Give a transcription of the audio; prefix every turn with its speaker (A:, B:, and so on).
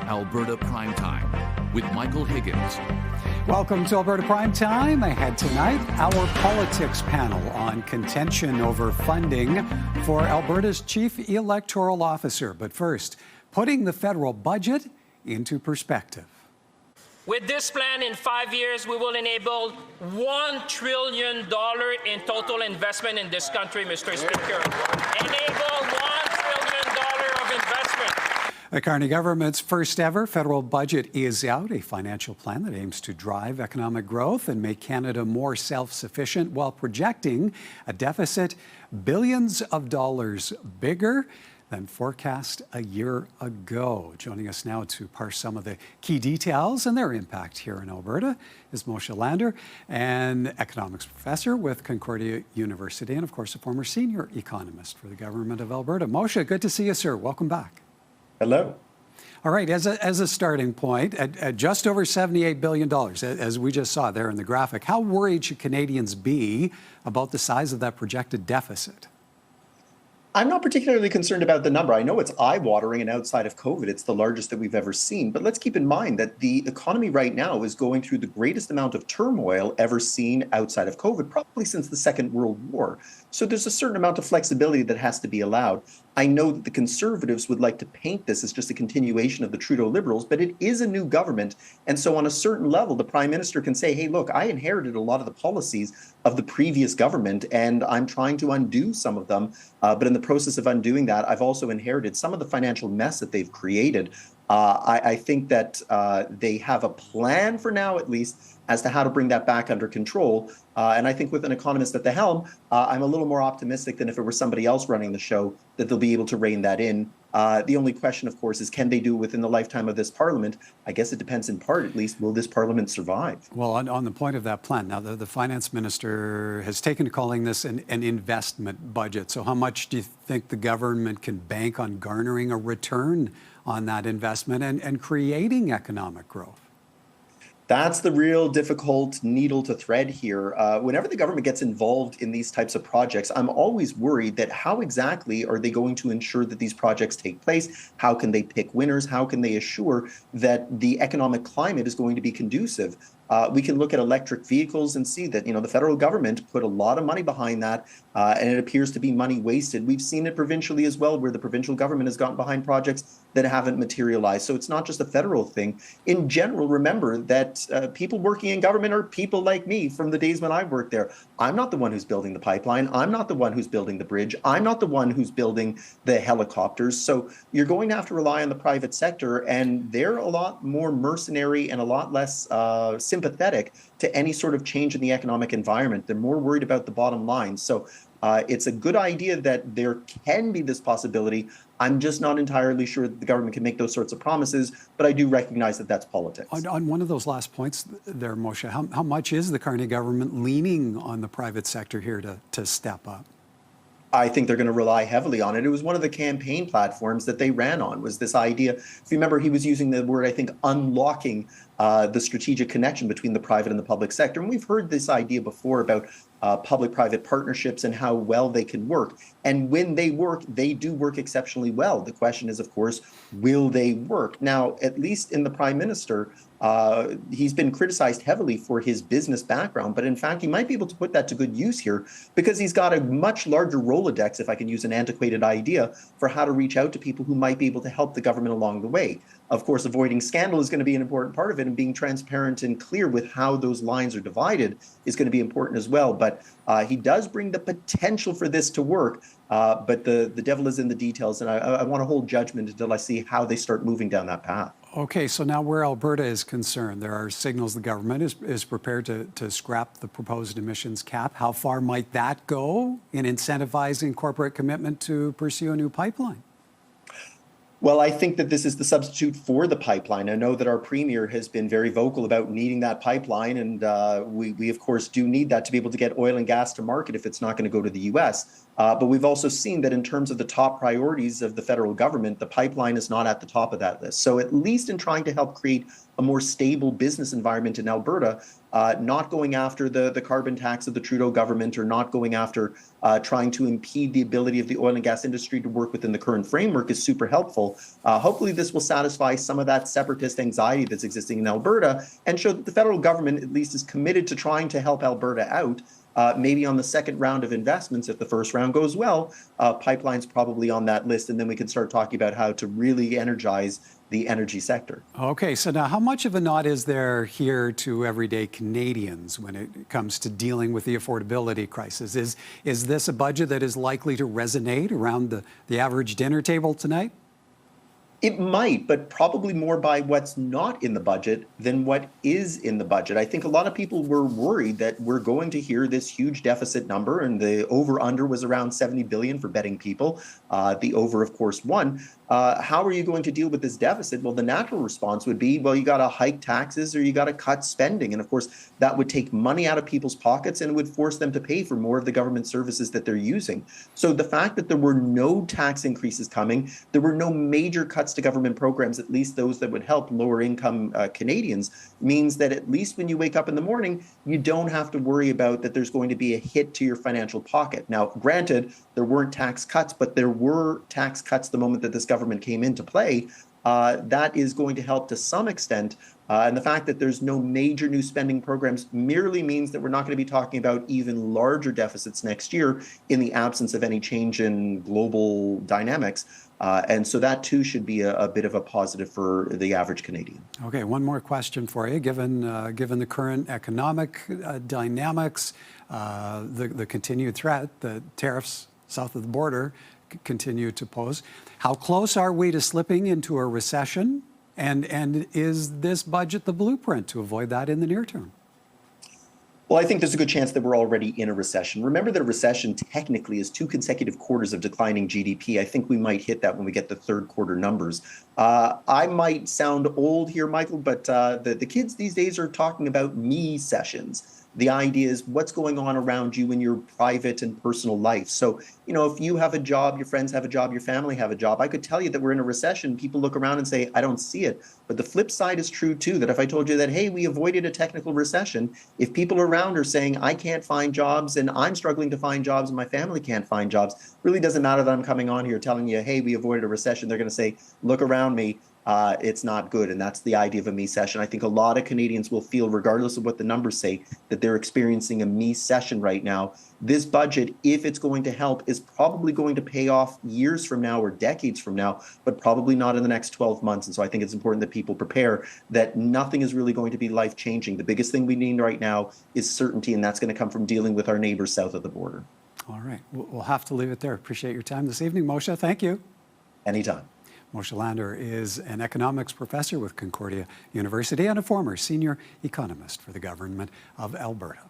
A: Alberta Primetime with Michael Higgins.
B: Welcome to Alberta Primetime. Ahead tonight, our politics panel on contention over funding for Alberta's chief electoral officer. But first, putting the federal budget into perspective.
C: With this plan, in 5 years, we will enable $1 trillion in total investment in this country, Mr. Speaker. Enable $1 trillion of investment.
B: The Carney government's first ever federal budget is out, a financial plan that aims to drive economic growth and make Canada more self-sufficient while projecting a deficit billions of dollars bigger than forecast a year ago. Joining us now to parse some of the key details and their impact here in Alberta is Moshe Lander, an economics professor with Concordia University and, of course, a former senior economist for the government of Alberta. Moshe, good to see you, sir. Welcome back.
D: Hello.
B: All right, as a starting point, at just over $78 billion, as we just saw there in the graphic, how worried should Canadians be about the size of that projected deficit?
D: I'm not particularly concerned about the number. I know it's eye-watering, and outside of COVID, it's the largest that we've ever seen. But let's keep in mind that the economy right now is going through the greatest amount of turmoil ever seen outside of COVID, probably since the Second World War. So there's a certain amount of flexibility that has to be allowed. I know that the Conservatives would like to paint this as just a continuation of the Trudeau Liberals, but it is a new government. And so on a certain level, the Prime Minister can say, hey, look, I inherited a lot of the policies of the previous government, and I'm trying to undo some of them. But in the process of undoing that, I've also inherited some of the financial mess that they've created. I think that they have a plan for now, at least, as to how to bring that back under control. And I think with an economist at the helm, I'm a little more optimistic than if it were somebody else running the show, that they'll be able to rein that in. The only question, of course, is can they do it within the lifetime of this parliament? I guess it depends in part, at least, will this parliament survive?
B: Well, on the point of that plan, now the finance minister has taken to calling this an investment budget. So how much do you think the government can bank on garnering a return on that investment and creating economic growth?
D: That's the real difficult needle to thread here. Whenever the government gets involved in these types of projects, I'm always worried that how exactly are they going to ensure that these projects take place? How can they pick winners? How can they assure that the economic climate is going to be conducive? We can look at electric vehicles and see that, the federal government put a lot of money behind that, and it appears to be money wasted. We've seen it provincially as well, where the provincial government has gotten behind projects that haven't materialized. So it's not just a federal thing. In general, remember that people working in government are people like me from the days when I worked there. I'm not the one who's building the pipeline. I'm not the one who's building the bridge. I'm not the one who's building the helicopters. So you're going to have to rely on the private sector, and they're a lot more mercenary and a lot less sympathetic to any sort of change in the economic environment. They're more worried about the bottom line. So it's a good idea that there can be this possibility. I'm just not entirely sure that the government can make those sorts of promises, but I do recognize that that's politics.
B: On one of those last points there, Moshe, how much is the Carney government leaning on the private sector here to step up?
D: I think they're going to rely heavily on it. It was one of the campaign platforms that they ran on, was this idea. If you remember, he was using the word, I think, unlocking the strategic connection between the private and the public sector. And we've heard this idea before about public-private partnerships and how well they can work. And when they work, they do work exceptionally well. The question is, of course, will they work? Now, at least in the Prime Minister, he's been criticized heavily for his business background, but in fact, he might be able to put that to good use here because he's got a much larger Rolodex, if I can use an antiquated idea, for how to reach out to people who might be able to help the government along the way. Of course, avoiding scandal is going to be an important part of it, and being transparent and clear with how those lines are divided is going to be important as well. But he does bring the potential for this to work, but the devil is in the details, and I want to hold judgment until I see how they start moving down that path.
B: Okay, so now where Alberta is concerned, there are signals the government is prepared to scrap the proposed emissions cap. How far might that go in incentivizing corporate commitment to pursue a new pipeline?
D: Well, I think that this is the substitute for the pipeline. I know that our premier has been very vocal about needing that pipeline, and we of course do need that to be able to get oil and gas to market if it's not going to go to the U.S. But we've also seen that in terms of the top priorities of the federal government, the pipeline is not at the top of that list. So at least in trying to help create a more stable business environment in Alberta, not going after the carbon tax of the Trudeau government, or not going after trying to impede the ability of the oil and gas industry to work within the current framework is super helpful. Hopefully this will satisfy some of that separatist anxiety that's existing in Alberta and show that the federal government at least is committed to trying to help Alberta out. Maybe on the second round of investments, if the first round goes well, pipeline's probably on that list, and then we can start talking about how to really energize the energy sector.
B: Okay, so now how much of a nod is there here to everyday Canadians when it comes to dealing with the affordability crisis? Is this a budget that is likely to resonate around the average dinner table tonight?
D: It might, but probably more by what's not in the budget than what is in the budget. I think a lot of people were worried that we're going to hear this huge deficit number, and the over-under was around 70 billion for betting people. The over, of course, won. How are you going to deal with this deficit? Well, the natural response would be, well, you got to hike taxes or you got to cut spending. And of course, that would take money out of people's pockets and it would force them to pay for more of the government services that they're using. So the fact that there were no tax increases coming, there were no major cuts to government programs, at least those that would help lower income Canadians, means that at least when you wake up in the morning, you don't have to worry about that there's going to be a hit to your financial pocket. Now, granted, there weren't tax cuts, but there were tax cuts the moment that this government came into play. That is going to help to some extent. And the fact that there's no major new spending programs merely means that we're not going to be talking about even larger deficits next year in the absence of any change in global dynamics. And so that too should be a bit of a positive for the average Canadian.
B: Okay, one more question for you. Given the current economic dynamics, the continued threat, the tariffs south of the border continue to pose, how close are we to slipping into a recession? And is this budget the blueprint to avoid that in the near term?
D: Well, I think there's a good chance that we're already in a recession. Remember that a recession technically is 2 consecutive quarters of declining GDP. I think we might hit that when we get the third quarter numbers. I might sound old here, Michael, but the kids these days are talking about me sessions. The idea is what's going on around you in your private and personal life. So, if you have a job, your friends have a job, your family have a job, I could tell you that we're in a recession. People look around and say, I don't see it. But the flip side is true, too, that if I told you that, hey, we avoided a technical recession, if people around are saying, I can't find jobs and I'm struggling to find jobs and my family can't find jobs, really doesn't matter that I'm coming on here telling you, hey, we avoided a recession. They're going to say, look around me. It's not good. And that's the idea of a me session. I think a lot of Canadians will feel, regardless of what the numbers say, that they're experiencing a me session right now. This budget, if it's going to help, is probably going to pay off years from now or decades from now, but probably not in the next 12 months. And so I think it's important that people prepare that nothing is really going to be life-changing. The biggest thing we need right now is certainty, and that's going to come from dealing with our neighbors south of the border.
B: All right. We'll have to leave it there. Appreciate your time this evening, Moshe. Thank you.
D: Anytime.
B: Moshe Lander is an economics professor with Concordia University and a former senior economist for the government of Alberta.